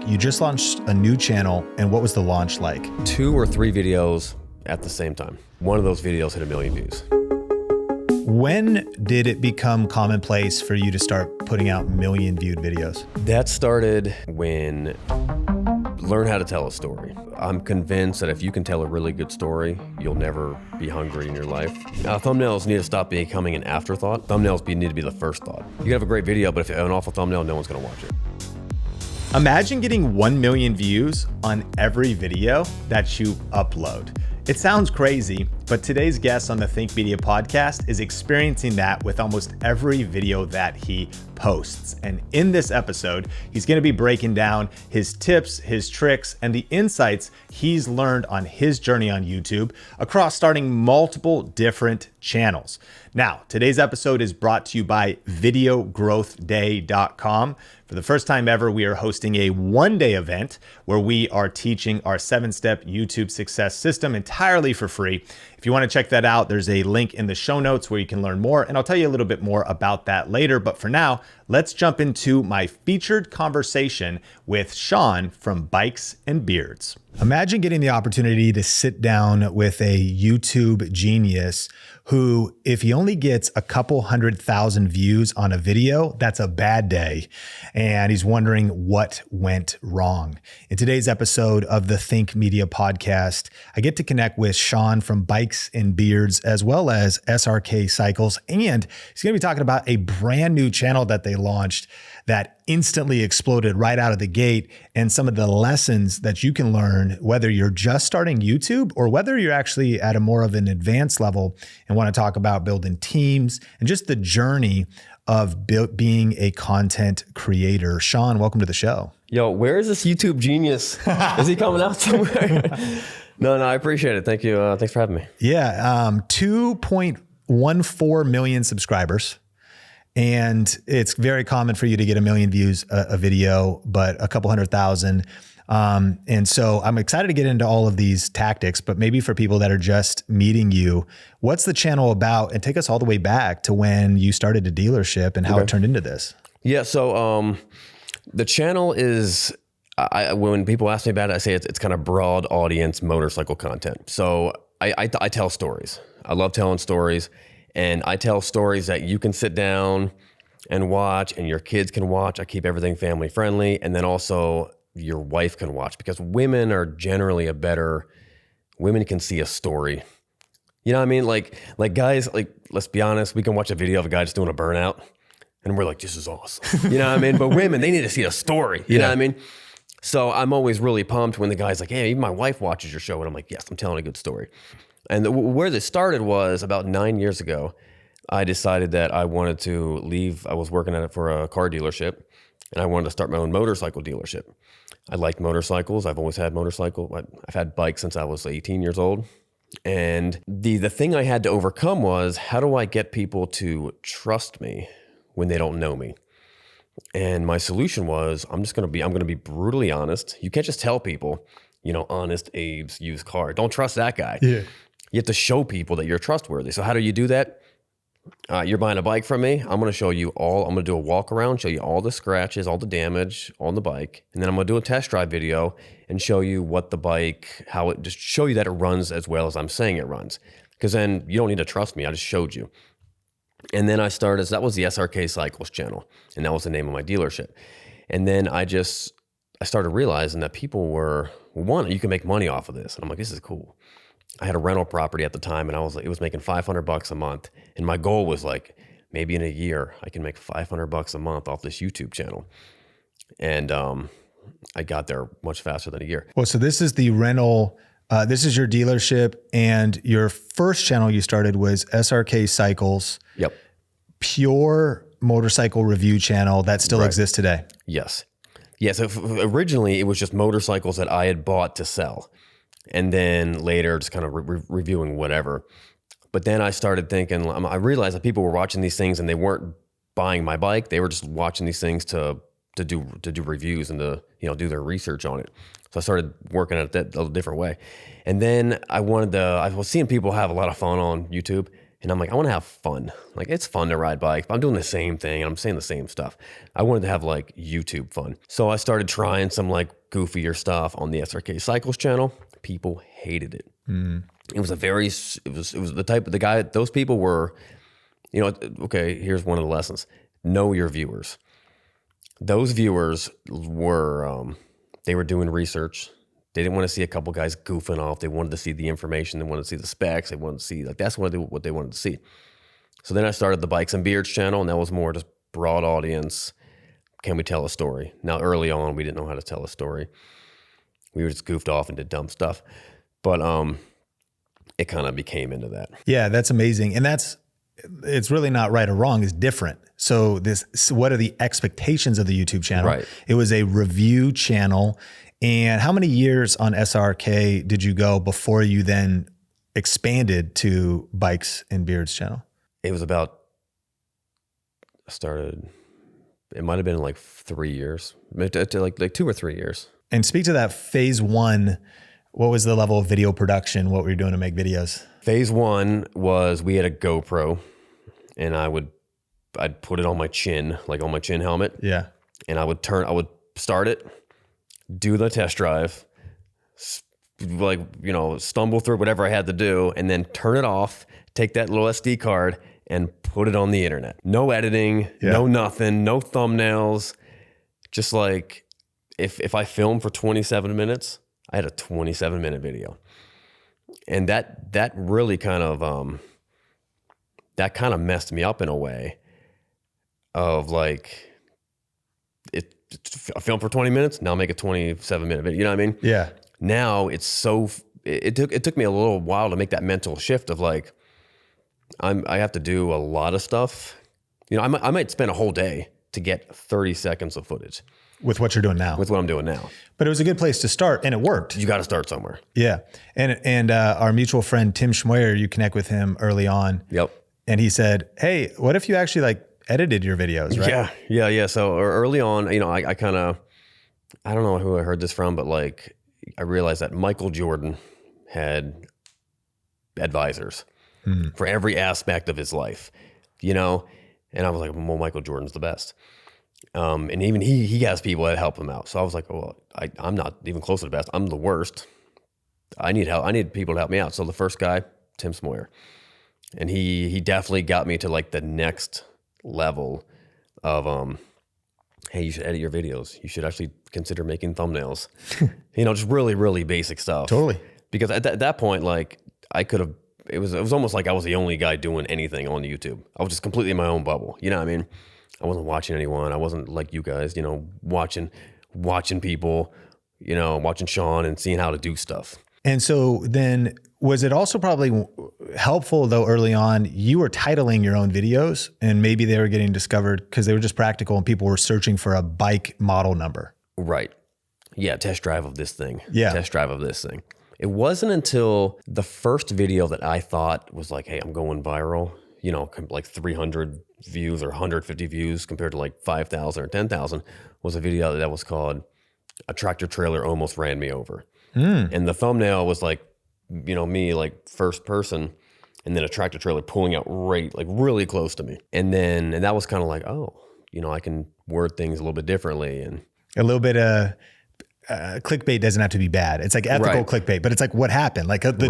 you just launched a new channel, and what was the launch like? 2 or 3 videos at the same time. One of those videos hit 1 million views. When did it become commonplace for you to start putting out million-viewed videos? That started when learn how to tell a story. I'm convinced that if you can tell a really good story, you'll never be hungry in your life. Thumbnails need to stop becoming an afterthought. Thumbnails need to be the first thought. You can have a great video, but if you have an awful thumbnail, no one's gonna watch it. Imagine getting 1 million views on every video that you upload. It sounds crazy, but today's guest on the Think Media podcast is experiencing that with almost every video that he posts. And in this episode, he's going to be breaking down his tips, his tricks, and the insights he's learned on his journey on YouTube across starting multiple different channels. Now, today's episode is brought to you by videogrowthday.com. For the first time ever, we are hosting a one-day event where we are teaching our 7-step YouTube success system entirely for free. If you want to check that out, there's a link in the show notes where you can learn more, and I'll tell you a little bit more about that later. But for now, let's jump into my featured conversation with Sean from Bikes and Beards. Imagine getting the opportunity to sit down with a YouTube genius who, if he only gets a couple 100,000 views on a video, that's a bad day. And he's wondering what went wrong. In today's episode of the Think Media podcast, I get to connect with Sean from Bikes and Beards, as well as SRK Cycles. And he's going to be talking about a brand new channel that they launched that instantly exploded right out of the gate, and some of the lessons that you can learn, whether you're just starting YouTube or whether you're actually at a more of an advanced level and want to talk about building teams and just the journey of being a content creator. Sean, welcome to the show. Yo, where is this YouTube genius? Is he coming out somewhere? No, I appreciate it. Thank you. Thanks for having me. Yeah, 2.14 million subscribers. And it's very common for you to get 1 million views a video, but a couple 100,000. And so I'm excited to get into all of these tactics, but maybe for people that are just meeting you, what's the channel about? And take us all the way back to when you started a dealership and how it turned into this. Yeah, so the channel is, when people ask me about it, I say it's kind of broad audience motorcycle content. So I tell stories. I love telling stories. And I tell stories that you can sit down and watch, and your kids can watch. I keep everything family friendly. And then also your wife can watch, because women are generally women can see a story. You know what I mean? Like guys, let's be honest, we can watch a video of a guy just doing a burnout and we're like, this is awesome. You know what I mean? But women, they need to see a story. You know what I mean? So I'm always really pumped when the guy's like, hey, even my wife watches your show. And I'm like, yes, I'm telling a good story. And where this started was about 9 years ago. I decided that I wanted to leave. I was working at it for a car dealership, and I wanted to start my own motorcycle dealership. I like motorcycles. I've always had motorcycle. I've had bikes since I was 18 years old. And the thing I had to overcome was, how do I get people to trust me when they don't know me? And my solution was, I'm going to be brutally honest. You can't just tell people, honest Abe's used car. Don't trust that guy. Yeah. You have to show people that you're trustworthy. So how do you do that? You're buying a bike from me. I'm going to show you I'm going to do a walk around, show you all the scratches, all the damage on the bike. And then I'm going to do a test drive video and show you just show you that it runs as well as I'm saying it runs. Because then you don't need to trust me. I just showed you. And then that was the SRK Cycles channel. And that was the name of my dealership. And then I started realizing that people were, you can make money off of this. And I'm like, this is cool. I had a rental property at the time, and it was making $500 a month. And my goal was like, maybe in a year, I can make $500 a month off this YouTube channel. And I got there much faster than a year. Well, so this is the rental, this is your dealership, and your first channel you started was SRK Cycles. Yep. Pure motorcycle review channel that still exists today. Yes. Yeah, so originally it was just motorcycles that I had bought to sell. And then later just kind of reviewing whatever. But then I started thinking, I realized that people were watching these things and they weren't buying my bike. They were just watching these things to do reviews and to do their research on it. So I started working at that a different way. And then I was seeing people have a lot of fun on YouTube. And I'm like, I want to have fun. Like, it's fun to ride bikes, but I'm doing the same thing and I'm saying the same stuff. I wanted to have like YouTube fun. So I started trying some like goofier stuff on the SRK Cycles channel. People hated it. It was the type of the guy, those people were, you know, okay, here's one of the lessons. Know your viewers. Those viewers were, they were doing research. They didn't want to see a couple guys goofing off. They wanted to see the information. They wanted to see the specs. They wanted to see, like, that's what they wanted to see. So then I started the Bikes and Beards channel, and that was more just broad audience. Can we tell a story? Now, early on, we didn't know how to tell a story. We were just goofed off and did dumb stuff. But it kind of became into that. Yeah, that's amazing. And it's really not right or wrong. It's different. So what are the expectations of the YouTube channel? Right. It was a review channel. And how many years on SRK did you go before you then expanded to Bikes and Beards channel? It was about, it might have been like 3 years, like 2 or 3 years. And speak to that phase one. What was the level of video production? What were you doing to make videos? Phase one was we had a GoPro, and I'd put it on my chin, like on my chin helmet. Yeah. And I would start it, do the test drive, like, you know, stumble through whatever I had to do, and then turn it off, take that little SD card and put it on the internet. No editing, no nothing, no thumbnails. Just like if I filmed for 27 minutes, I had a 27-minute video. And that really kind of messed me up in a way of like, I filmed for 20 minutes, now make a 27-minute video. You know what I mean? Yeah. Now it took me a little while to make that mental shift of like, I have to do a lot of stuff. You know, I might spend a whole day to get 30 seconds of footage. With what you're doing now. With what I'm doing now. But it was a good place to start, and it worked. You got to start somewhere. Yeah. And our mutual friend, Tim Schmoyer, you connect with him early on. Yep. And he said, hey, what if you actually like edited your videos, right? Yeah. So early on, you know, I kind of, I don't know who I heard this from, but like, I realized that Michael Jordan had advisors for every aspect of his life, you know? And I was like, well, Michael Jordan's the best. And even he has people that help him out. So I was like, oh, well, I'm not even close to the best. I'm the worst. I need help. I need people to help me out. So the first guy, Tim Schmoyer, and he definitely got me to like the next level of, hey, you should edit your videos. You should actually consider making thumbnails. You know, just really, really basic stuff. Totally. Because at that point, like I could have, it was almost like I was the only guy doing anything on YouTube. I was just completely in my own bubble. You know what I mean? I wasn't watching anyone. I wasn't like you guys, you know, watching people, you know, watching Sean and seeing how to do stuff. And so then was it also probably helpful though early on, you were titling your own videos and maybe they were getting discovered because they were just practical and people were searching for a bike model number. Right. Yeah. Test drive of this thing. Yeah. Test drive of this thing. It wasn't until the first video that I thought was like, hey, I'm going viral, you know, like 300 views or 150 views compared to like 5,000 or 10,000 was a video that was called "A Tractor Trailer Almost Ran Me Over." And the thumbnail was like, you know, me like first person and then a tractor trailer pulling out like really close to me. And that was kind of like, oh, you know, I can word things a little bit differently. And a little bit clickbait doesn't have to be bad. It's like ethical clickbait, but it's like what happened, like the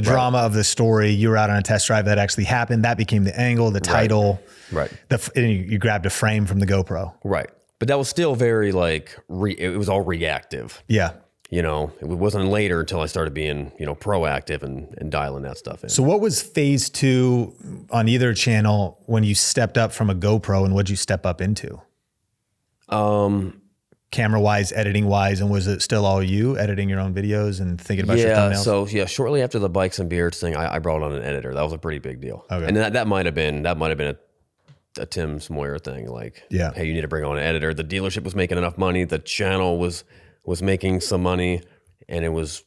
drama of the story. You were out on a test drive that actually happened. That became the angle, the title, right. And you grabbed a frame from the GoPro. Right. But that was still very like, it was all reactive. Yeah. You know, it wasn't later until I started being, you know, proactive and dialing that stuff in. So what was phase 2 on either channel when you stepped up from a GoPro, and what'd you step up into? Camera wise, editing wise, and was it still all you editing your own videos and thinking about your thumbnails? So shortly after the Bikes and Beards thing, I brought on an editor. That was a pretty big deal. Okay. And that might have been a Tim Schmoyer thing. Like, hey, you need to bring on an editor. The dealership was making enough money. The channel was making some money, and it was,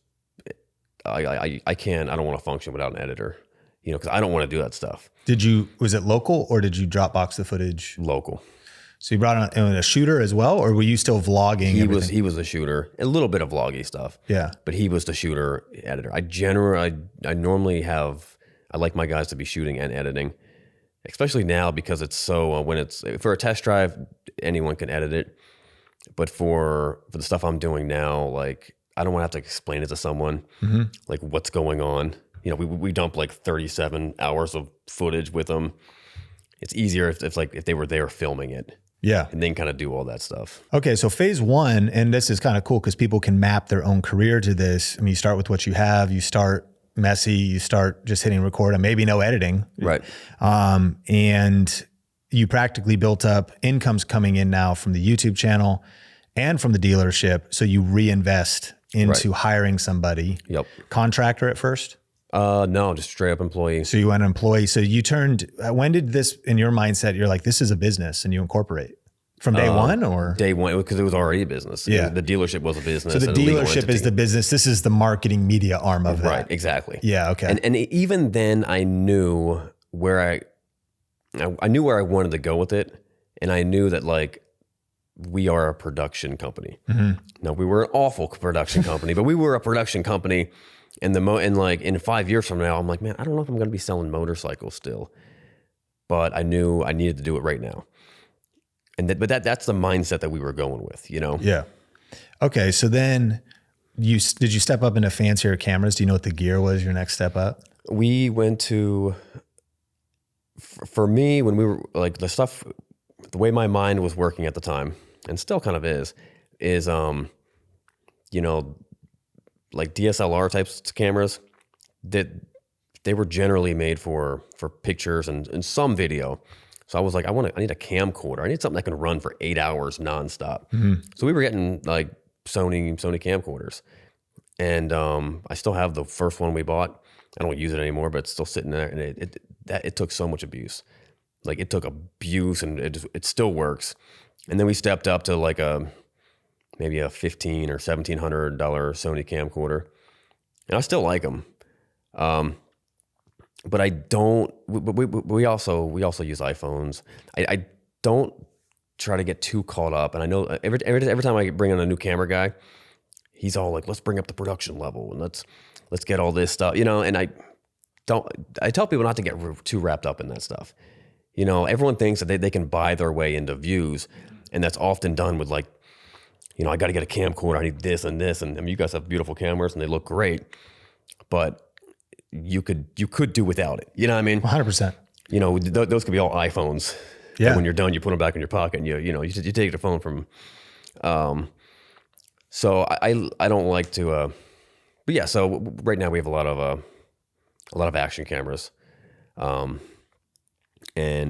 I don't want to function without an editor, you know, because I don't want to do that stuff. Was it local or did you Dropbox the footage? Local. So you brought on a shooter as well, or were you still vlogging? He was a shooter, a little bit of vloggy stuff. Yeah. But he was the shooter editor. I normally have I like my guys to be shooting and editing, especially now because it's so when it's for a test drive, anyone can edit it. But for the stuff I'm doing now, like I don't want to have to explain it to someone, like what's going on. You know, we dump like 37 hours of footage with them. It's easier if they were there filming it. Yeah. And then kind of do all that stuff. Okay. So phase one, and this is kind of cool because people can map their own career to this. I mean, you start with what you have, you start messy, you start just hitting record and maybe no editing. Right. And you practically built up incomes coming in now from the YouTube channel and from the dealership. So you reinvest into hiring somebody. Yep. Contractor at first? No, just straight up employee. So you went employee. So you turned, when did this, in your mindset, you're like, this is a business and you incorporate? From day one or? Day one, because it was already a business. Yeah. The dealership was a business. So the dealership is the business. This is the marketing media arm of that. Right, exactly. Yeah, okay. And even then I knew where I knew where I wanted to go with it. And I knew that like, we are a production company. Now we were an awful production company, but we were a production company. And in 5 years from now, I'm like, man, I don't know if I'm going to be selling motorcycles still, but I knew I needed to do it right now. And that's the mindset that we were going with, you know? Yeah. Okay. So then did you step up into fancier cameras? Do you know what the gear was your next step up? We went to, for me, when we were like the way my mind was working at the time and still kind of is, you know, like DSLR types cameras that they were generally made for pictures and some video. So I was like, I need a camcorder. I need something that can run for 8 hours nonstop. So we were getting like Sony camcorders, and I still have the first one we bought. I don't use it anymore, but it's still sitting there, and it took so much abuse. Like it took abuse, and it still works. And then we stepped up to like maybe a $1,500 or $1,700 Sony camcorder, and I still like them. But I don't. We also use iPhones. I don't try to get too caught up. And I know every time I bring in a new camera guy, he's all like, "Let's bring up the production level and let's get all this stuff," you know. And I tell people not to get too wrapped up in that stuff. You know, everyone thinks that they can buy their way into views, and that's often done with like, you know, I got to get a camcorder. I need this and this, and I mean, you guys have beautiful cameras and they look great, but you could do without it. You know what I mean? 100%. You know, those could be all iPhones. Yeah. And when you're done, you put them back in your pocket and you take the phone from, so I don't like to, but yeah, so right now we have a lot of action cameras, and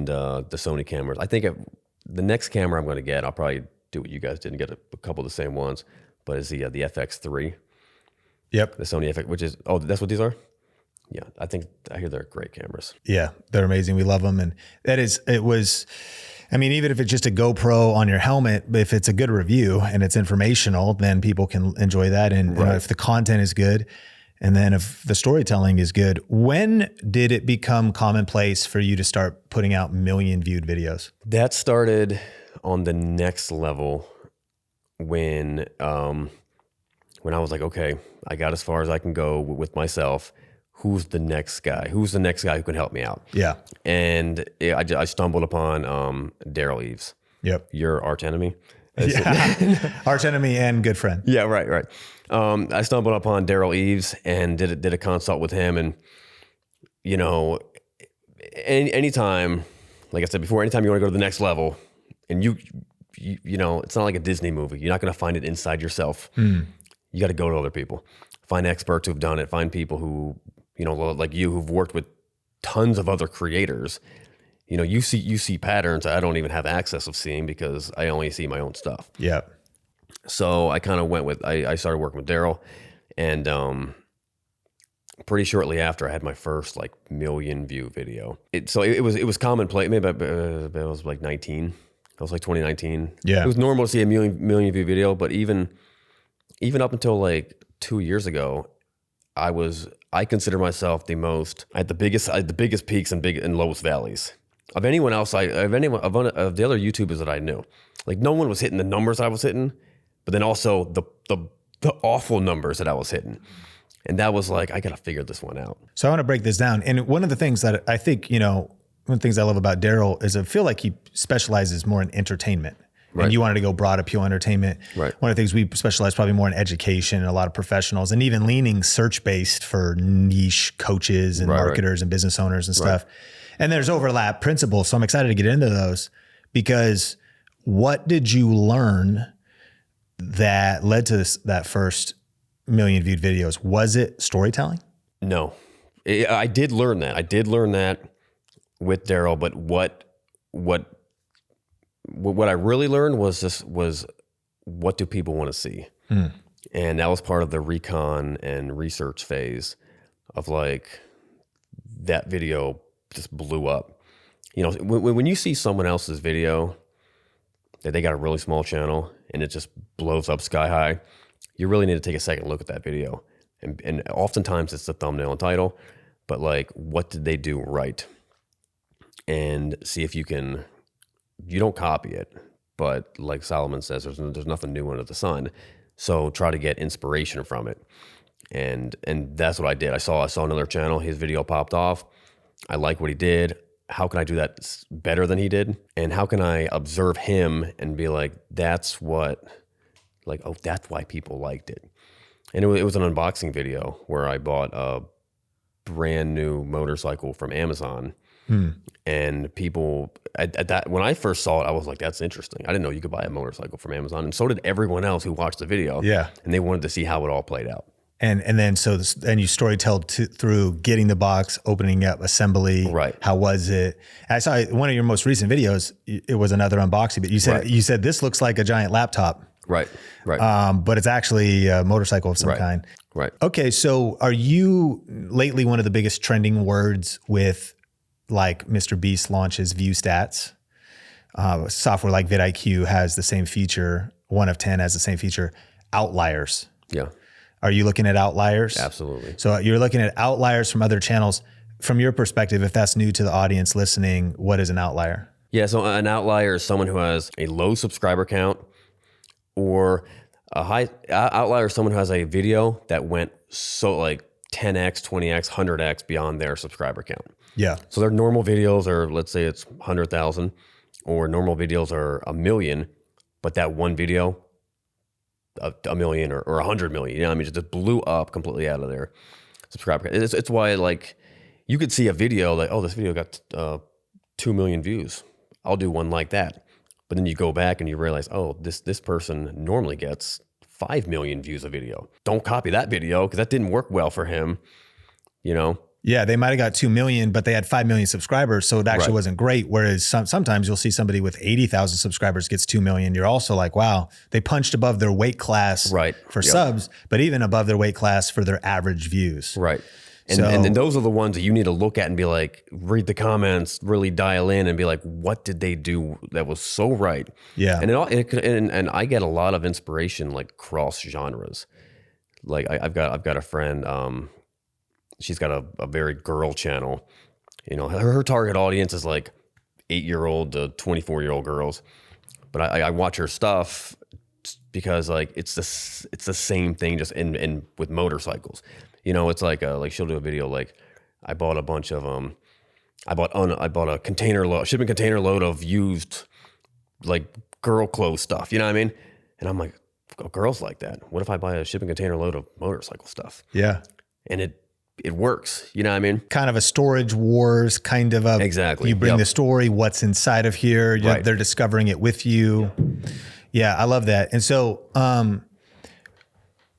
the Sony cameras. I think the next camera I'm going to get, I'll probably do what you guys did and get a couple of the same ones, but is the FX3. Yep. The Sony FX, which is, that's what these are? Yeah, I hear they're great cameras. Yeah, they're amazing. We love them. And I mean, even if it's just a GoPro on your helmet, but if it's a good review and it's informational, then people can enjoy that. And you know, if the content is good, and then if the storytelling is good, when did it become commonplace for you to start putting out million viewed videos? That started on the next level when I was like, okay, I got as far as I can go with myself. Who's the next guy? Who's the next guy who can help me out? Yeah. And I stumbled upon Daryl Eves. Yep. Your arch enemy. Yeah. Arch enemy and good friend. Yeah, right. I stumbled upon Daryl Eves and did a consult with him. And, you know, anytime, like I said before, anytime you want to go to the next level, and you know, it's not like a Disney movie. You're not going to find it inside yourself. You got to go to other people. Find experts who've done it. Find people who, you know, like you, who've worked with tons of other creators. You know, you see patterns I don't even have access of seeing because I only see my own stuff. Yeah. So I kind of went with, I started working with Daryl, and pretty shortly after I had my first like million view video. It was commonplace. Maybe it was like 19. It was like 2019. Yeah. It was normal to see a million view video, but even up until like 2 years ago, I consider myself I had the biggest peaks and lowest valleys of anyone else. Of the other YouTubers that I knew. Like no one was hitting the numbers I was hitting, but then also the awful numbers that I was hitting. And that was like, I got to figure this one out. So I want to break this down. And one of the things that I think, one of the things I love about Daryl is I feel like he specializes more in entertainment. Right. And you wanted to go broad appeal entertainment. Right. One of the things we specialize probably more in education and a lot of professionals, and even leaning search-based for niche coaches and marketers and business owners and stuff. And there's overlap principles. So I'm excited to get into those, because what did you learn that led to that first million viewed videos? Was it storytelling? No, I did learn that. I did learn that with Daryl, but what I really learned was what do people want to see? And that was part of the recon and research phase of like, that video just blew up. When you see someone else's video that they got a really small channel and it just blows up sky high, you really need to take a second look at that video. And oftentimes it's the thumbnail and title, but like, what did they do right? And see if you don't copy it, but like Solomon says, there's nothing new under the sun. So try to get inspiration from it. And that's what I did. I saw another channel, his video popped off. I like what he did. How can I do that better than he did? And how can I observe him and be like, that's why people liked it. And it was an unboxing video where I bought a brand new motorcycle from Amazon. And people at that, when I first saw it, I was like, that's interesting. I didn't know you could buy a motorcycle from Amazon. And so did everyone else who watched the video. Yeah. And they wanted to see how it all played out. And then then you storytelled through getting the box, opening up, assembly. Right. How was it? And I saw one of your most recent videos. It was another unboxing, but you said this looks like a giant laptop. Right. But it's actually a motorcycle of some kind. Right. Okay. So are you lately one of the biggest trending words with like Mr. Beast launches view stats? Software like vidIQ has the same feature. 1 of 10 has the same feature. Outliers. Yeah. Are you looking at outliers? Absolutely. So you're looking at outliers from other channels. From your perspective, if that's new to the audience listening, what is an outlier? Yeah, so an outlier is someone who has a low subscriber count, or a high outlier is someone who has a video that went so like 10x, 20x, 100x beyond their subscriber count. Yeah. So their normal videos are, let's say it's 100,000, or normal videos are 1 million, but that one video, a million or 100 million, you know what I mean? It just blew up completely out of their subscriber count. It's why, like, you could see a video like, oh, this video got 2 million views. I'll do one like that. But then you go back and you realize, oh, this person normally gets 5 million views a video. Don't copy that video because that didn't work well for him, you know? Yeah, they might have got 2 million, but they had 5 million subscribers, so it actually wasn't great. Whereas sometimes you'll see somebody with 80,000 subscribers gets 2 million. You're also like, wow, they punched above their weight class for subs, but even above their weight class for their average views. Right. And then those are the ones that you need to look at and be like, read the comments, really dial in and be like, what did they do that was so right? Yeah. And I get a lot of inspiration like cross genres. Like I've got a friend, she's got a very girl channel. You know, her target audience is like 8-year-old to 24-year-old girls. But I watch her stuff because like it's the same thing, just in with motorcycles. You know, it's like she'll do a video like, I bought a bunch of I bought a shipping container load of used like girl clothes stuff. You know what I mean? And I'm like, oh, girls like that. What if I buy a shipping container load of motorcycle stuff? Yeah. And it works. You know what I mean? Kind of a storage wars kind of exactly. You bring the story, what's inside of here. They're discovering it with you. Yeah, I love that. And so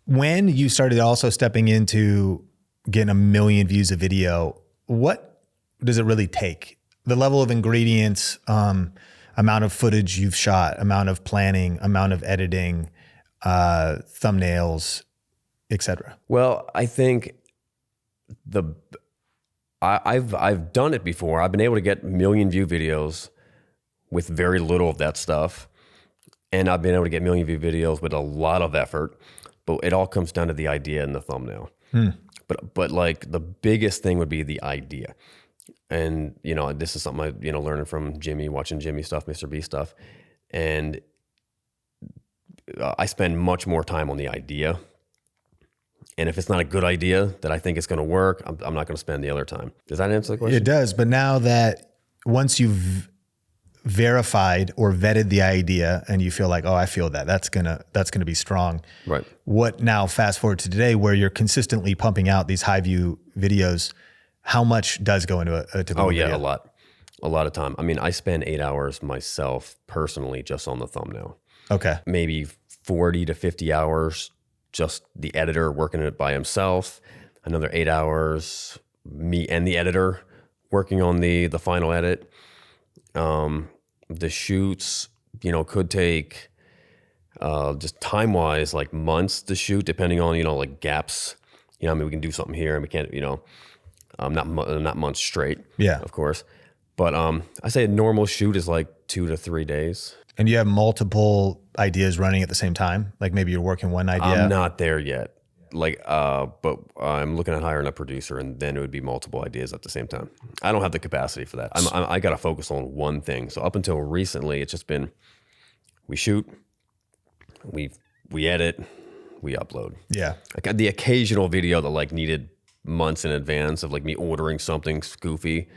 when you started also stepping into getting 1 million views a video, what does it really take? The level of ingredients, amount of footage you've shot, amount of planning, amount of editing, thumbnails, etc. Well, I think I've done it before. I've been able to get 1 million view videos with very little of that stuff. And I've been able to get 1 million view videos with a lot of effort. But it all comes down to the idea and the thumbnail. But like the biggest thing would be the idea. And, you know, this is something I, learning from Jimmy, watching Jimmy stuff, Mr. B stuff. And I spend much more time on the idea. And if it's not a good idea that I think it's going to work, I'm not going to spend the other time. Does that answer the question? It does. But now that once you've verified or vetted the idea and you feel like, oh, I feel that's gonna be strong. Right. What now, fast forward to today where you're consistently pumping out these high view videos, how much does go into a typical video? A lot of time. I mean, I spend 8 hours myself personally just on the thumbnail. Okay. Maybe 40 to 50 hours, just the editor working it by himself. Another 8 hours, me and the editor working on the final edit. The shoots, could take just time wise like months to shoot, depending on like gaps. I mean, we can do something here and we can't, not months straight. Yeah, of course. But I say a normal shoot is like 2 to 3 days. And you have multiple ideas running at the same time? Like maybe you're working one idea? I'm not there yet. But I'm looking at hiring a producer, and then it would be multiple ideas at the same time. I don't have the capacity for that. I got to focus on one thing. So up until recently, it's just been, we shoot, we edit, we upload. Yeah. I got the occasional video that like needed months in advance of like me ordering something goofy,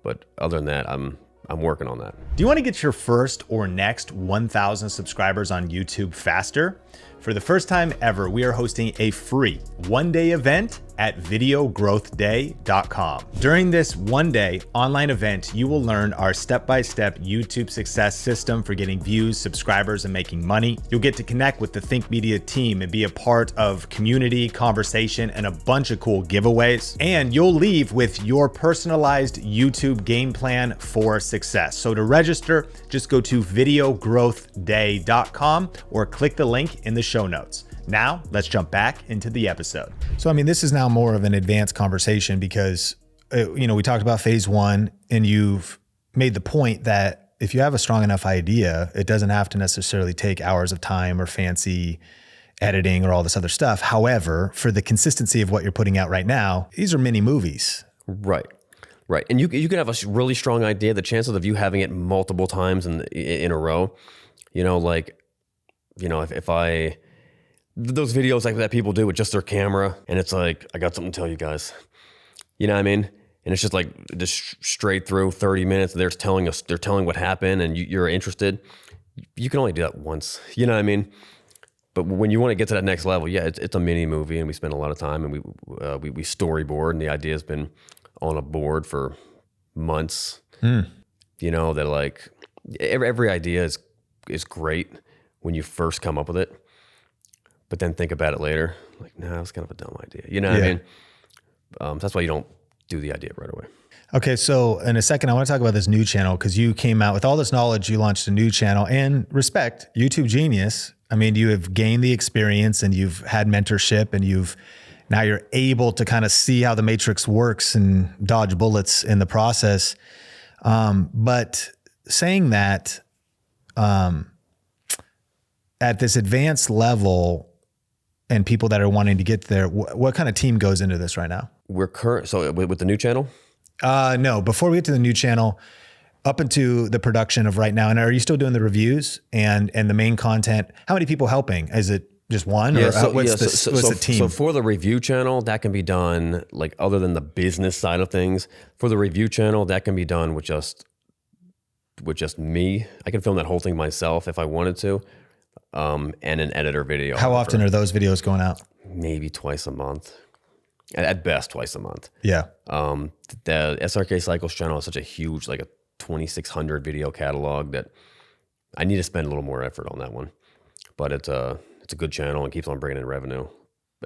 but other than that, I'm working on that. Do you want to get your first or next 1,000 subscribers on YouTube faster? For the first time ever, we are hosting a free one-day event at videogrowthday.com. During this one-day online event, you will learn our step-by-step YouTube success system for getting views, subscribers, and making money. You'll get to connect with the Think Media team and be a part of community, conversation, and a bunch of cool giveaways. And you'll leave with your personalized YouTube game plan for success. So to register, just go to videogrowthday.com or click the link in the show notes. Now, let's jump back into the episode. So, I mean, this is now more of an advanced conversation because, we talked about phase one, and you've made the point that if you have a strong enough idea, it doesn't have to necessarily take hours of time or fancy editing or all this other stuff. However, for the consistency of what you're putting out right now, these are mini movies. Right. Right. And you can have a really strong idea. The chances of you having it multiple times in a row, if I, those videos like that people do with just their camera, and it's like, I got something to tell you guys, you know what I mean? And it's just like, just straight through 30 minutes. They're telling what happened, and you're interested. You can only do that once, you know what I mean? But when you want to get to that next level, yeah, it's a mini movie, and we spend a lot of time, and we storyboard, and the idea has been on a board for months. That like every idea is great when you first come up with it, but then think about it later, like, nah, that's kind of a dumb idea. You know what I mean? That's why you don't do the idea right away. Okay, so in a second, I want to talk about this new channel because you came out with all this knowledge. You launched a new channel, and respect, YouTube genius. I mean, you have gained the experience and you've had mentorship, and now you're able to kind of see how the matrix works and dodge bullets in the process. But saying that, at this advanced level and people that are wanting to get there, what kind of team goes into this right now? So with the new channel? No, before we get to the new channel, up into the production of right now, and are you still doing the reviews and the main content? How many people helping? Is it just one? Or what's the team? So for the review channel, that can be done, like, other than the business side of things, for the review channel, that can be done with just me. I can film that whole thing myself if I wanted to, and an editor video. How often are those videos going out? Maybe twice a month. At best, twice a month. Yeah. The SRK Cycles channel is such a huge, like a 2,600 video catalog, that I need to spend a little more effort on that one. But it's a good channel and keeps on bringing in revenue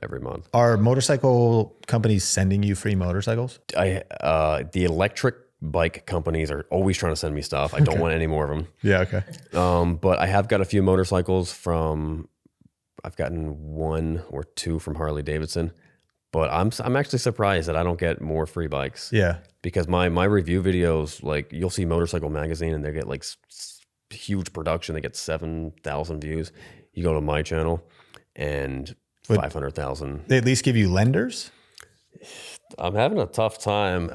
every month. Are motorcycle companies sending you free motorcycles? The electric bike companies are always trying to send me stuff. I don't want any more of them. Yeah. Okay. But I have got a few motorcycles I've gotten 1 or 2 from Harley Davidson. But I'm actually surprised that I don't get more free bikes. Yeah. Because my review videos, like, you'll see Motorcycle Magazine and they get like huge production. They get 7,000 views. You go to my channel and 500,000. They at least give you lenders? I'm having a tough time.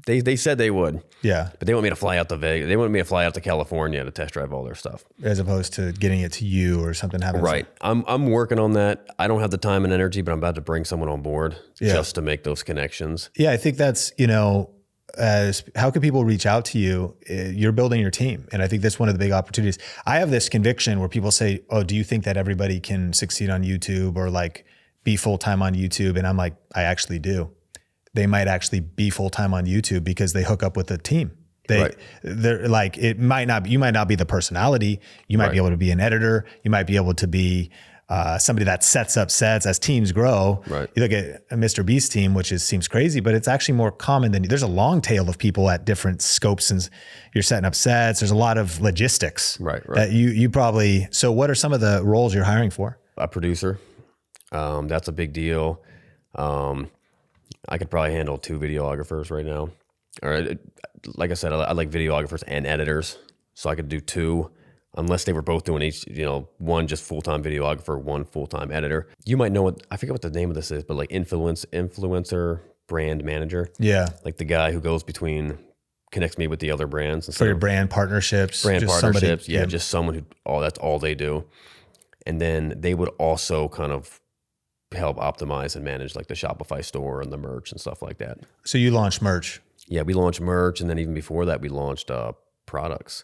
They said they would. Yeah. But they want me to fly out to Vegas. They want me to fly out to California to test drive all their stuff. As opposed to getting it to you or something happens. Right. I'm working on that. I don't have the time and energy, but I'm about to bring someone on board just to make those connections. Yeah, I think that's, as how can people reach out to you? You're building your team. And I think that's one of the big opportunities. I have this conviction where people say, oh, do you think that everybody can succeed on YouTube or like be full-time on YouTube? And I'm like, I actually do. They might actually be full-time on YouTube because they hook up with a team. They're like, you might not be the personality. You might be able to be an editor. You might be able to be somebody that sets up sets as teams grow. Right. You look at a Mr. Beast team, which seems crazy, but it's actually more common than there's a long tail of people at different scopes and you're setting up sets. There's a lot of logistics that you probably, so what are some of the roles you're hiring for? A producer. That's a big deal. I could probably handle 2 videographers right now. Or like I said, I like videographers and editors. So I could do 2. Unless they were both doing each, one just full-time videographer, one full-time editor. You might know I forget what the name of this is, but like influencer brand manager. Yeah. Like the guy who connects me with the other brands. For your brand partnerships. Yeah, just someone who, that's all they do. And then they would also kind of help optimize and manage like the Shopify store and the merch and stuff like that. So you launched merch. Yeah, we launched merch. And then even before that, we launched products.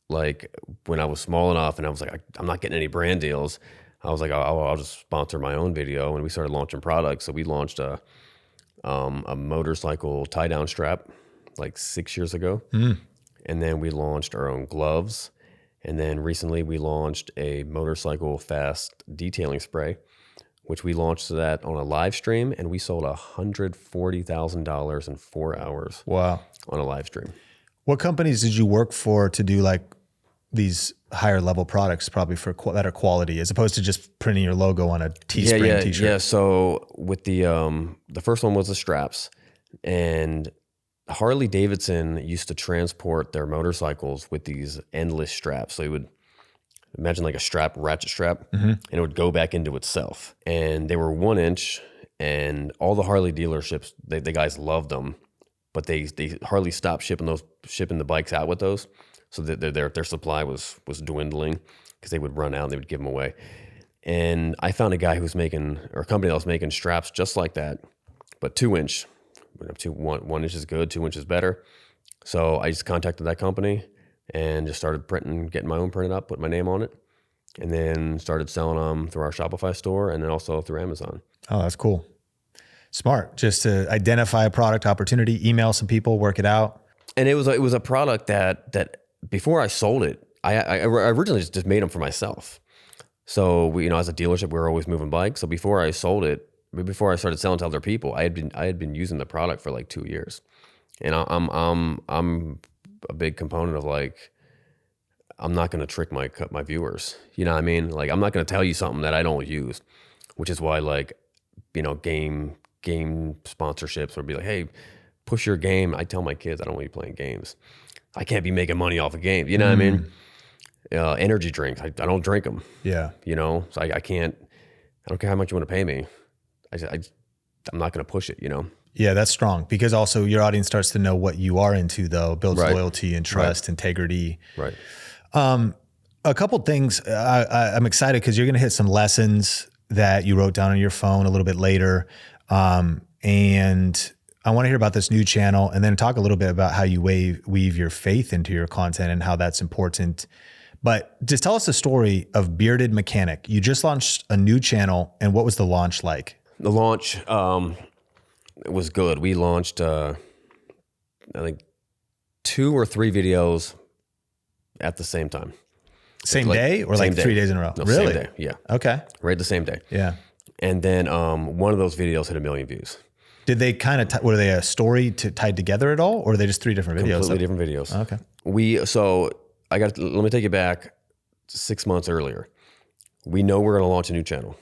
Like when I was small enough and I was like, I'm not getting any brand deals. I was like, I'll just sponsor my own video. And we started launching products. So we launched a motorcycle tie down strap like 6 years ago. And then we launched our own gloves. And then recently we launched a motorcycle fast detailing spray, which we launched that on a live stream. And we sold $140,000 in 4 hours. Wow. On a live stream. What companies did you work for to do like these higher level products, probably for better quality, as opposed to just printing your logo on a Teespring t-shirt? Yeah. So with the first one was the straps, and Harley Davidson used to transport their motorcycles with these endless straps. So you would imagine like a ratchet strap, and it would go back into itself. And they were 1 inch, and all the Harley dealerships, the guys loved them. But they hardly stopped shipping the bikes out with those, so that their supply was dwindling because they would run out and they would give them away. And I found a company that was making straps just like that, but 2 inch. 1 inch is good, 2 inches better. So I just contacted that company and just started getting my own printed up, put my name on it, and then started selling them through our Shopify store and then also through Amazon. Oh, that's cool. Smart. Just to identify a product opportunity, email some people, work it out. And it was a product that before I sold it, I originally just made them for myself. So we, as a dealership, we were always moving bikes. So before I sold it, before I started selling to other people, I had been using the product for like 2 years. And I'm a big component of like, I'm not going to trick my viewers. You know what I mean? Like, I'm not going to tell you something that I don't use, which is why like, game sponsorships would be like, hey, push your game. I tell my kids I don't want you playing games. I can't be making money off of games. You know what I mean? Energy drinks. I don't drink them. Yeah. So I can't. I don't care how much you want to pay me. I'm not going to push it. Yeah, that's strong because also your audience starts to know what you are into, though. Builds loyalty and trust, integrity. Right. A couple things. I'm excited because you're going to hit some lessons that you wrote down on your phone a little bit later. And I want to hear about this new channel and then talk a little bit about how you weave your faith into your content and how that's important. But just tell us the story of Bearded Mechanic. You just launched a new channel, and what was the launch like? The launch it was good. We launched, I think, 2 or 3 videos at the same time. Same day or like 3 days in a row? No, really? Same day, yeah. Okay. Right the same day. Yeah. And then one of those videos hit 1 million views. Did they kind of, were they a story tied together at all, or were they just 3 different videos? Completely different videos. Okay. So let me take you back 6 months earlier. We know we're going to launch a new channel,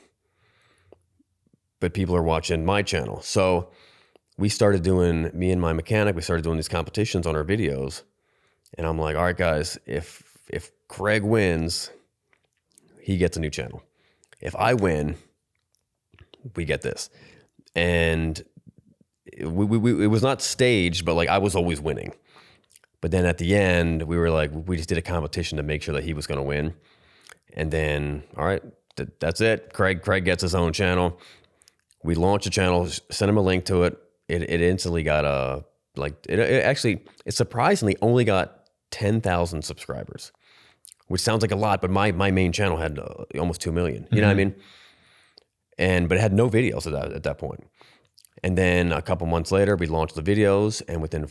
but people are watching my channel. So me and my mechanic, we started doing these competitions on our videos. And I'm like, all right, guys, if Craig wins, he gets a new channel. If I win, we get this. And it was not staged, but like I was always winning. But then at the end, we were like, we just did a competition to make sure that he was going to win. And then, all right, that's it. Craig gets his own channel. We launched a channel, sent him a link to it. It instantly got it surprisingly only got 10,000 subscribers, which sounds like a lot, but my main channel had almost 2 million. You know what I mean? But it had no videos at that point. And then a couple months later, we launched the videos, and within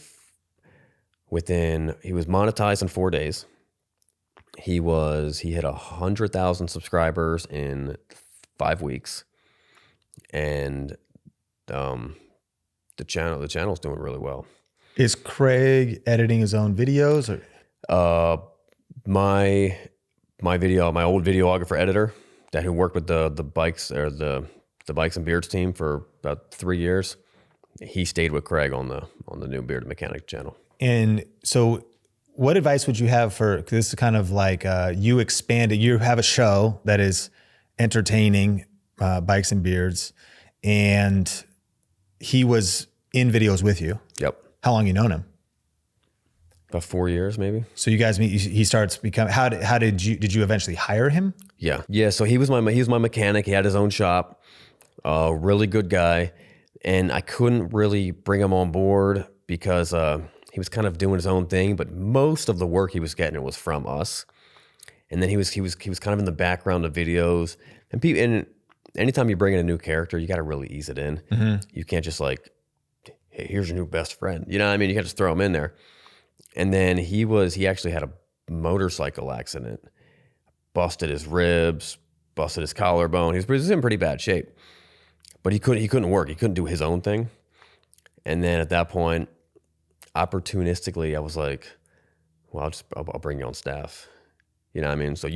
he was monetized in 4 days. He hit 100,000 subscribers in 5 weeks, and the channel's doing really well. Is Craig editing his own videos, or? My old videographer editor that who worked with the bikes or the Bikes and Beards team for about 3 years, he stayed with Craig on the new Bearded Mechanic channel. And so what advice would you have for, 'cause this is kind of like you expanded, you have a show that is entertaining, Bikes and Beards, and he was in videos with you. Yep. How long you known him? About 4 years, maybe. So you guys meet, he starts becoming, did you eventually hire him? Yeah. So he was my mechanic. He had his own shop, really good guy. And I couldn't really bring him on board because he was kind of doing his own thing, but most of the work he was getting was from us. And then he was kind of in the background of videos. And anytime you bring in a new character, you got to really ease it in. Mm-hmm. You can't just like, hey, here's your new best friend. You know what I mean? You can't just throw him in there. And then he actually had a motorcycle accident, busted his ribs, busted his collarbone. He was in pretty bad shape, but he couldn't work. He couldn't do his own thing. And then at that point, opportunistically, I was like, well, I'll bring you on staff. You know what I mean? So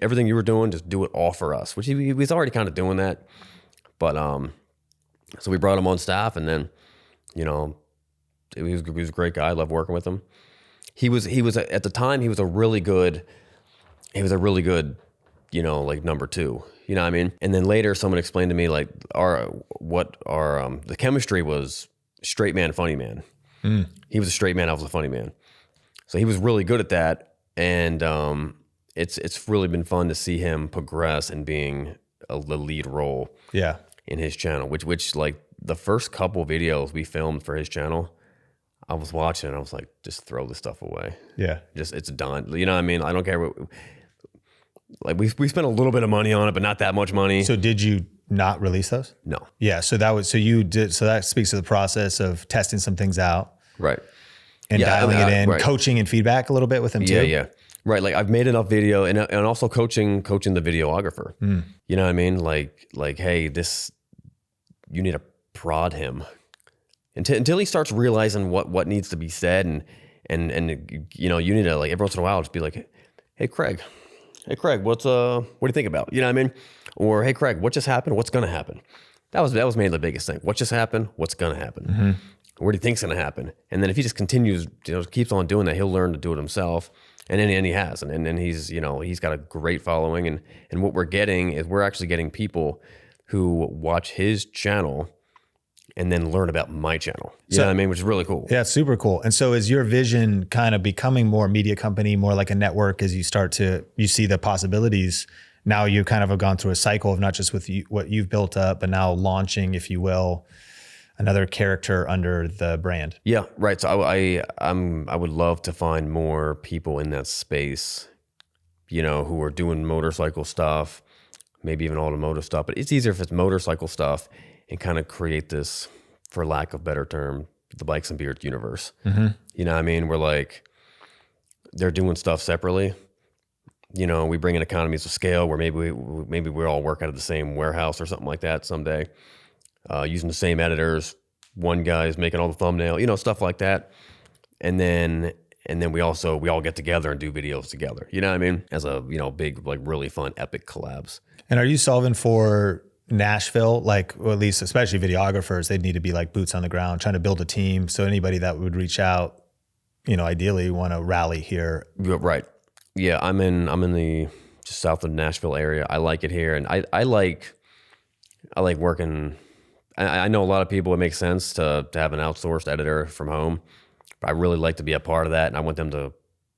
everything you were doing, just do it all for us, which he was already kind of doing that. But, so we brought him on staff, and then, you know, he was a great guy. I love working with him. He was at the time, he was a really good, you know, like number two, you know what I mean? And then later someone explained to me like the chemistry was straight man, funny man. Mm. He was a straight man. I was a funny man. So he was really good at that. And, it's really been fun to see him progress and being the lead role in his channel, which like the first couple videos we filmed for his channel, I was watching and I was like, just throw this stuff away. Yeah. It's done. You know what I mean? I don't care what, like we spent a little bit of money on it, but not that much money. So did you not release those? No. Yeah. So that speaks to the process of testing some things out. Right. And dialing it in, right. Coaching and feedback a little bit with him too. Yeah. Right. Like I've made enough video and also coaching the videographer. Mm. You know what I mean? Like, hey, you need to prod him. Until he starts realizing what needs to be said, and you know, you need to like every once in a while just be like, hey Craig, what do you think about? You know what I mean? Or hey Craig, what just happened? What's gonna happen? That was mainly the biggest thing. What just happened? What's gonna happen? Mm-hmm. What do you think's gonna happen? And then if he just continues, you know, keeps on doing that, he'll learn to do it himself. And then he has, and then he's, you know, he's got a great following, and what we're getting is we're actually getting people who watch his channel and then learn about my channel. You know what I mean? Which is really cool. Yeah, it's super cool. And so is your vision kind of becoming more a media company, more like a network as you see the possibilities? Now you kind of have gone through a cycle of not just with what you've built up, but now launching, if you will, another character under the brand. Yeah, right. So I would love to find more people in that space, you know, who are doing motorcycle stuff, maybe even automotive stuff, but it's easier if it's motorcycle stuff, and kind of create this, for lack of a better term, the Bikes and Beards universe. Mm-hmm. You know what I mean? We're like, they're doing stuff separately. You know, we bring in economies of scale where maybe we all work out of the same warehouse or something like that someday, using the same editors. One guy's making all the thumbnail, you know, stuff like that. And then we all get together and do videos together. You know what I mean? As a, you know, big, like really fun, epic collabs. And are you solving for Nashville, like, or at least especially videographers, they'd need to be like boots on the ground, trying to build a team. So anybody that would reach out, you know, ideally want to rally here. Right. Yeah. I'm in the just south of Nashville area. I like it here. And I like working I know a lot of people, it makes sense to have an outsourced editor from home, but I really like to be a part of that. And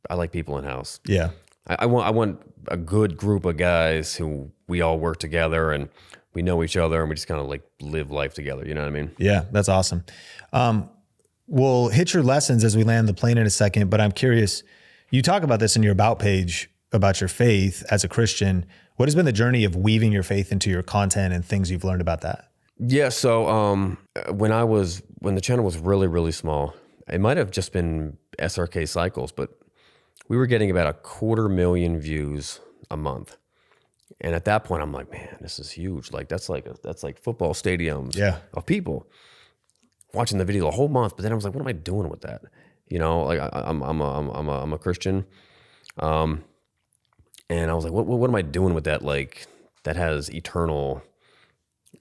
I like people in house. Yeah. I want a good group of guys who we all work together and we know each other and we just kind of like live life together. You know what I mean? Yeah, that's awesome. We'll hit your lessons as we land the plane in a second, but I'm curious, you talk about this in your about page about your faith as a Christian. What has been the journey of weaving your faith into your content and things you've learned about that? Yeah. So when the channel was really, really small, it might have just been SRK cycles, but we were getting about 250,000 views a month. And at that point, I'm like, man, this is huge. Like that's like football stadiums of people watching the video the whole month. But then I was like, what am I doing with that? You know, like I'm a Christian, and I was like, what am I doing with that? Like that has eternal,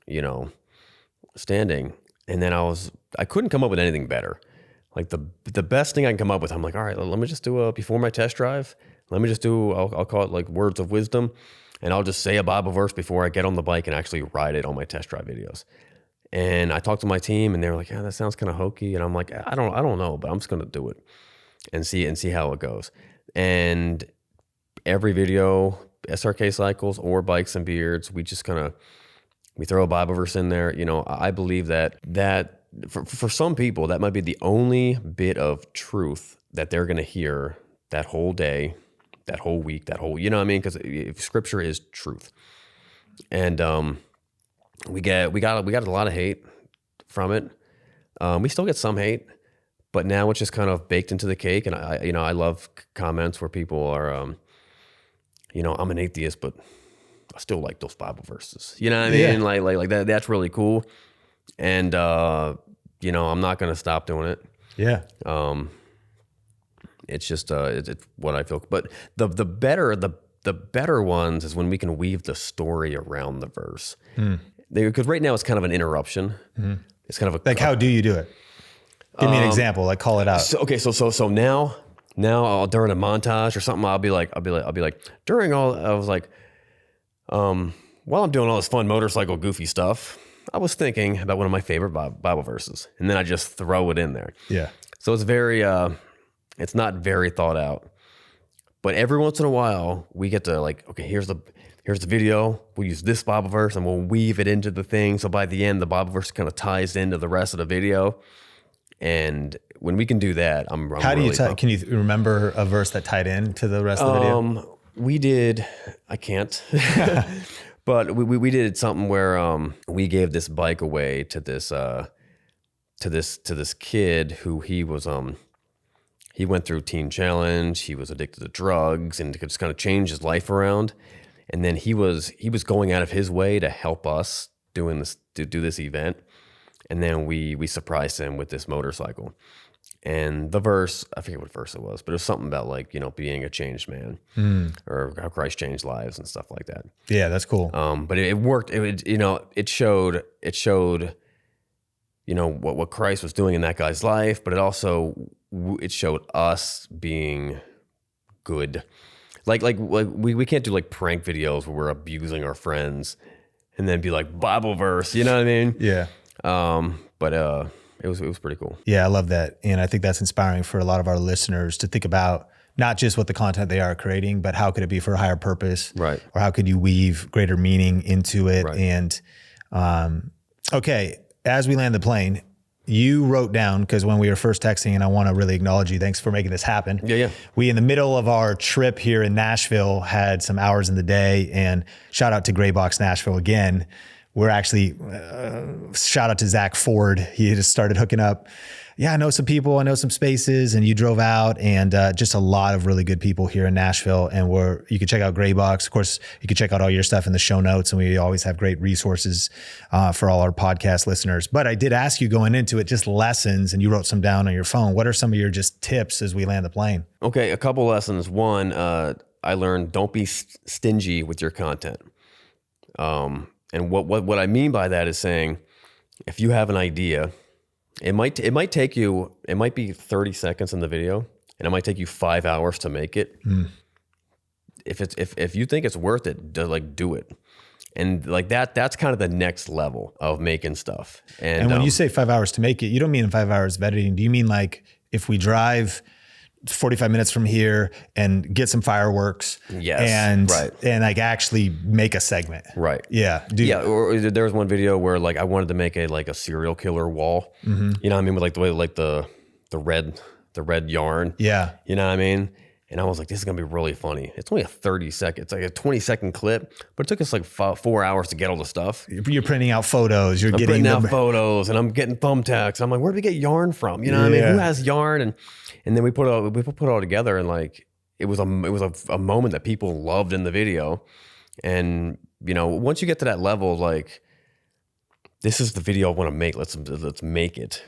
you know, standing. And then I couldn't come up with anything better. Like the best thing I can come up with, I'm like, all right, let me just do before my test drive. Let me just do, I'll call it like words of wisdom. And I'll just say a Bible verse before I get on the bike and actually ride it on my test drive videos. And I talked to my team and they were like, yeah, that sounds kind of hokey. And I'm like, I don't know, but I'm just going to do it and see how it goes. And every video, SRK cycles or bikes and beards, we throw a Bible verse in there. You know, I believe that for some people, that might be the only bit of truth that they're going to hear that whole day, that whole week, you know what I mean? Because scripture is truth. And we got a lot of hate from it. We still get some hate, but now it's just kind of baked into the cake. And I love comments where people are, you know, I'm an atheist, but I still like those Bible verses. You know what I mean? Yeah. Like that. That's really cool. And you know, I'm not going to stop doing it. Yeah. It's just it's what I feel. But the better ones is when we can weave the story around the verse. Because right now it's kind of an interruption. It's kind of like how do you do it? Give me an example. Like call it out. So now during a montage or something, I'll be like during all I was like, while I'm doing all this fun motorcycle goofy stuff, I was thinking about one of my favorite Bible verses, and then I just throw it in there. Yeah. So it's very, it's not very thought out, but every once in a while we get to like, okay, here's the video. We'll use this Bible verse and we'll weave it into the thing. So by the end, the Bible verse kind of ties into the rest of the video. And when we can do that, I'm How do you can you remember a verse that tied in to the rest of the video? We did. I can't. But we did something where we gave this bike away to this kid who he went through Teen Challenge. He was addicted to drugs and just kind of changed his life around. And then he was going out of his way to help us do this event. And then we surprised him with this motorcycle. And the verse, I forget what verse it was, but it was something about like, you know, being a changed man or how Christ changed lives and stuff like that. Yeah, that's cool. But it worked. It showed, you know, what Christ was doing in that guy's life, but it showed us being good. Like we can't do like prank videos where we're abusing our friends and then be like Bible verse, you know what I mean? Yeah. But it was pretty cool. Yeah, I love that. And I think that's inspiring for a lot of our listeners to think about not just what the content they are creating, but how could it be for a higher purpose? Right. Or how could you weave greater meaning into it? Right. And okay, as we land the plane, you wrote down, because when we were first texting, and I want to really acknowledge you, thanks for making this happen. Yeah. We, in the middle of our trip here in Nashville, had some hours in the day, and shout out to Graybox Nashville again. We're actually, shout out to Zach Ford. He just started hooking up. Yeah, I know some people, I know some spaces, and you drove out, and just a lot of really good people here in Nashville. And you can check out Graybox. Of course, you can check out all your stuff in the show notes, and we always have great resources for all our podcast listeners. But I did ask you going into it, just lessons, and you wrote some down on your phone. What are some of your just tips as we land the plane? Okay, a couple lessons. One, I learned don't be stingy with your content. And what I mean by that is saying, if you have an idea, it might be 30 seconds in the video, and it might take you 5 hours to make it. If you think it's worth it, do it. And like that's kind of the next level of making stuff. And when you say 5 hours to make it, you don't mean 5 hours of editing. Do you mean like if we drive 45 minutes from here and get some fireworks and like actually make a segment? Right. Yeah. Or there was one video where like I wanted to make a serial killer wall. You know what I mean? With like the way like the red yarn. Yeah. You know what I mean? And I was like, this is going to be really funny. It's only a 30-second, it's like a 20-second clip, but it took us like 4 hours to get all the stuff. You're printing out photos. I'm printing out photos and I'm getting thumbtacks. I'm like, where do we get yarn from? You know what I mean? Who has yarn? And then we put it all together, and like, it was a moment that people loved in the video. And, you know, once you get to that level, like, this is the video I want to make. Let's make it.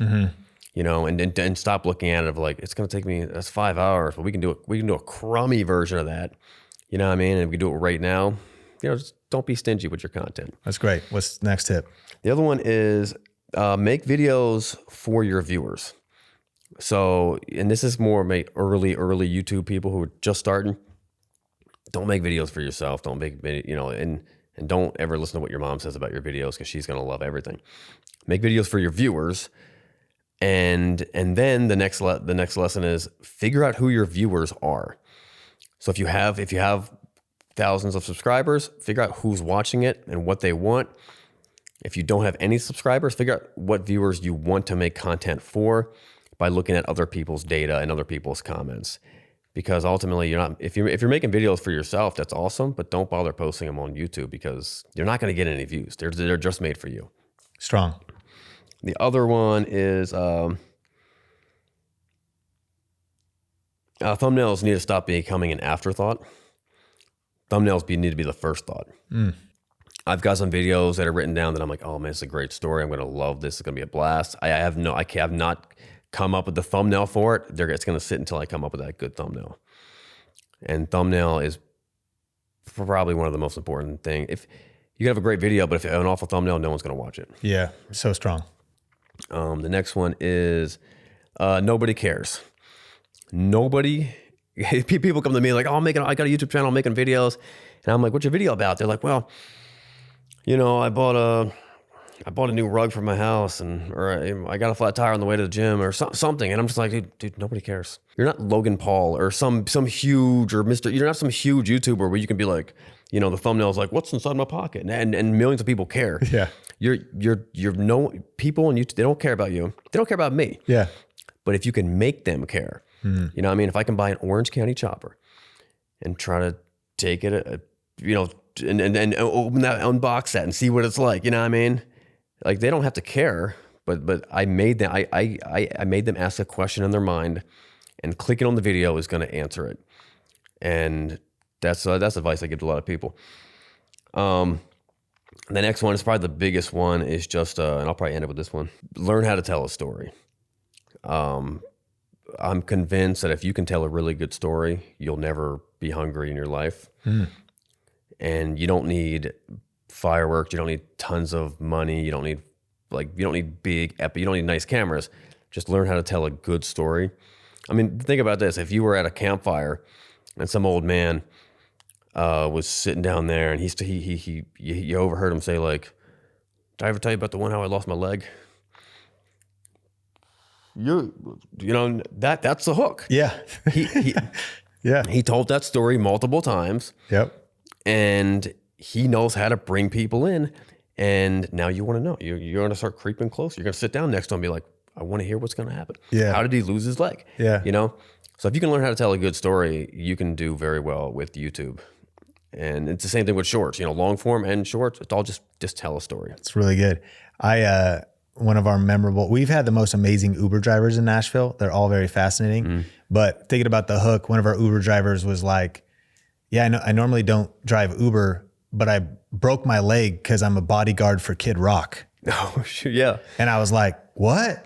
You know, and stop looking at it of like, it's going to take me, that's 5 hours, but we can do a crummy version of that. You know what I mean? And if we do it right now, you know, just don't be stingy with your content. That's great. What's the next tip? The other one is make videos for your viewers. So, and this is more early YouTube people who are just starting. Don't make videos for yourself. Don't make, you know, and don't ever listen to what your mom says about your videos, because she's going to love everything. Make videos for your viewers. And then the next lesson is figure out who your viewers are. So if you have thousands of subscribers, figure out who's watching it and what they want. If you don't have any subscribers, figure out what viewers you want to make content for by looking at other people's data and other people's comments. Because ultimately, if you're making videos for yourself, that's awesome, but don't bother posting them on YouTube, because you're not going to get any views. They're just made for you. Strong. The other one is thumbnails need to stop becoming an afterthought. Thumbnails need to be the first thought. I've got some videos that are written down that I'm like, oh man, it's a great story. I'm going to love this. It's going to be a blast. I have not come up with the thumbnail for it. It's going to sit until I come up with that good thumbnail. And thumbnail is probably one of the most important things. If you can have a great video, but if you have an awful thumbnail, no one's going to watch it. Yeah, so strong. The next one is nobody cares. People come to me like, oh, I got a YouTube channel, I'm making videos. And I'm like, what's your video about? They're like, well, you know, I bought a new rug for my house, or I got a flat tire on the way to the gym, or something. And I'm just like, dude, nobody cares. You're not Logan Paul or some huge, or you're not some huge YouTuber where you can be like, you know, the thumbnail's like, what's inside my pocket? And millions of people care. Yeah. You're no people, and they don't care about you. They don't care about me. Yeah. But if you can make them care, you know what I mean? If I can buy an Orange County chopper and try to take it, you know, and open that, unbox that and see what it's like, you know what I mean? Like, they don't have to care, but I made them, I made them ask a question in their mind, and clicking on the video is going to answer it. And that's advice I give to a lot of people. The next one is probably the biggest one, is just, and I'll probably end up with this one. Learn how to tell a story. I'm convinced that if you can tell a really good story, you'll never be hungry in your life. And you don't need fireworks. You don't need tons of money. You don't need big epic. You don't need nice cameras. Just learn how to tell a good story. I mean, think about this. If you were at a campfire and some old man was sitting down there, and you overheard him say, like, did I ever tell you about the one how I lost my leg? You know, that's the hook. Yeah. Yeah. He told that story multiple times. Yep. And he knows how to bring people in. And now you want to know. You're going to start creeping close. You're going to sit down next to him and be like, I want to hear what's going to happen. Yeah. How did he lose his leg? Yeah. You know? So if you can learn how to tell a good story, you can do very well with YouTube. And it's the same thing with shorts. You know, long form and shorts, it's all just tell a story. It's really good. One of our we've had the most amazing Uber drivers in Nashville. They're all very fascinating. But thinking about the hook, one of our Uber drivers was like, yeah, I normally don't drive Uber, but I broke my leg because I'm a bodyguard for Kid Rock. Oh, yeah. And I was like, what?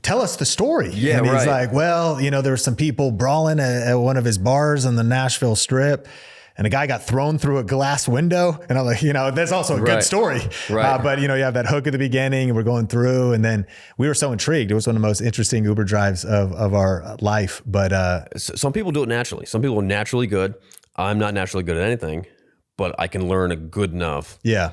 Tell us the story. Yeah, and he's right. like, well, you know, there were some people brawling at one of his bars on the Nashville Strip, and a guy got thrown through a glass window. And I'm like, you know, that's also a good story. Right. But, you know, you have that hook at the beginning, and we're going through, and then we were so intrigued. It was one of the most interesting Uber drives of our life. But some people do it naturally. Some people are naturally good. I'm not naturally good at anything, but I can learn it good enough. Yeah.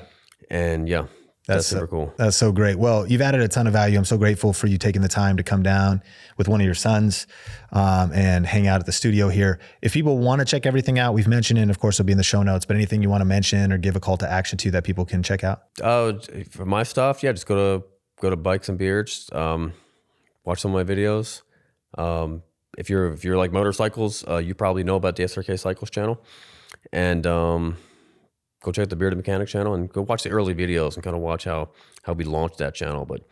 And yeah, that's super cool. That's so great. Well, you've added a ton of value. I'm so grateful for you taking the time to come down with one of your sons and hang out at the studio here. If people want to check everything out, we've mentioned it, and of course it'll be in the show notes, but anything you want to mention or give a call to action to that people can check out? For my stuff, yeah, just go to Bikes and Beards, watch some of my videos. If you're like motorcycles, you probably know about the SRK Cycles channel, and go check out the Bearded Mechanic channel and go watch the early videos and kind of watch how we launched that channel. But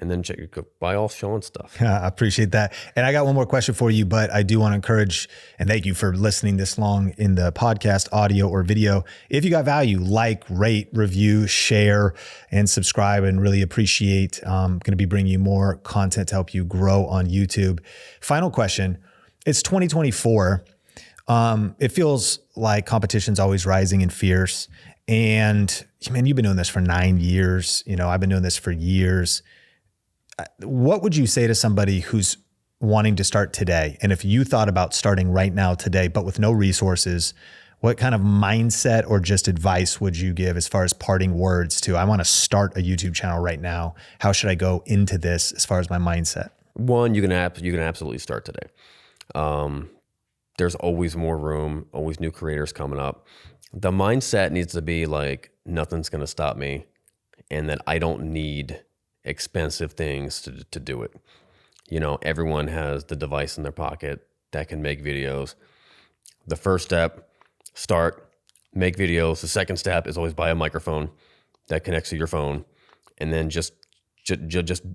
and then go buy all Sean's stuff. I appreciate that. And I got one more question for you, but I do want to encourage and thank you for listening this long in the podcast, audio or video. If you got value, like, rate, review, share, and subscribe, and really appreciate. I'm going to be bringing you more content to help you grow on YouTube. Final question. It's 2024. It feels like competition's always rising and fierce. And man, you've been doing this for 9 years. I've been doing this for years. What would you say to somebody who's wanting to start today? And if you thought about starting right now today, but with no resources, what kind of mindset or just advice would you give as far as parting words to, I want to start a YouTube channel right now. How should I go into this as far as my mindset? One, you can absolutely start today. There's always more room, always new creators coming up. The mindset needs to be like, nothing's going to stop me, and that I don't need expensive things to do it. Everyone has the device in their pocket that can make videos. The first step, start, make videos. The second step is always buy a microphone that connects to your phone. And then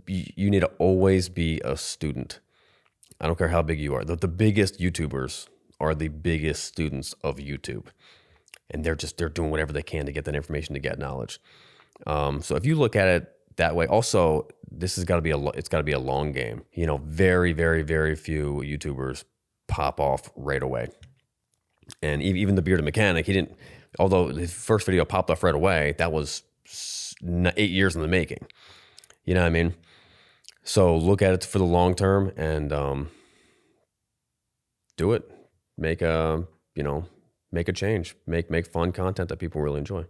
you need to always be a student. I don't care how big you are. The biggest YouTubers are the biggest students of YouTube. And they're doing whatever they can to get that information, to get knowledge. So if you look at it that way, also, it's got to be a long game. Very, very, very few YouTubers pop off right away. And even the Bearded Mechanic, although his first video popped off right away, that was 8 years in the making. You know what I mean? So look at it for the long term and do it. Make a change. Make fun content that people really enjoy.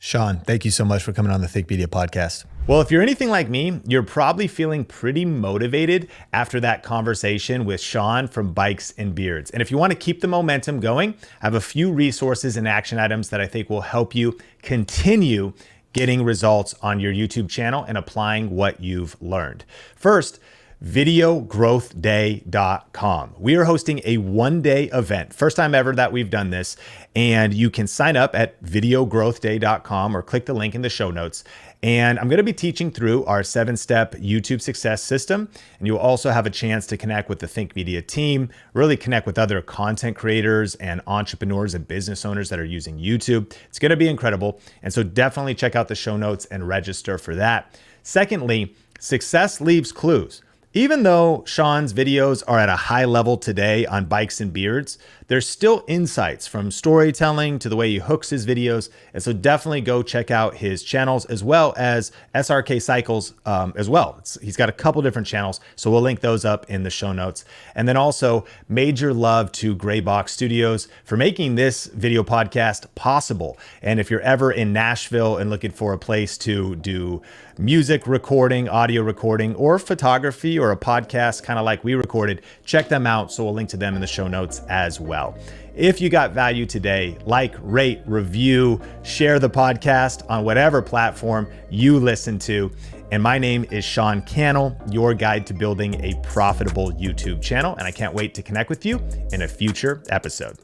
Sean, thank you so much for coming on the Think Media podcast. Well, if you're anything like me, you're probably feeling pretty motivated after that conversation with Sean from Bikes and Beards. And if you want to keep the momentum going, I have a few resources and action items that I think will help you continue getting results on your YouTube channel and applying what you've learned. First, videogrowthday.com. We are hosting a one-day event. First time ever that we've done this. And you can sign up at videogrowthday.com or click the link in the show notes. And I'm going to be teaching through our 7-step YouTube success system. And you'll also have a chance to connect with the Think Media team, really connect with other content creators and entrepreneurs and business owners that are using YouTube. It's going to be incredible. And so definitely check out the show notes and register for that. Secondly, success leaves clues. Even though Sean's videos are at a high level today on Bikes and Beards, there's still insights from storytelling to the way he hooks his videos. And so definitely go check out his channels as well as SRK Cycles as well. He's got a couple different channels, so we'll link those up in the show notes. And then also major love to Graybox Studios for making this video podcast possible. And if you're ever in Nashville and looking for a place to do music recording, audio recording, or photography, or a podcast kind of like we recorded, check them out. So we'll link to them in the show notes as well. If you got value today, like, rate, review, share the podcast on whatever platform you listen to. And my name is Sean Cannell, your guide to building a profitable YouTube channel. And I can't wait to connect with you in a future episode.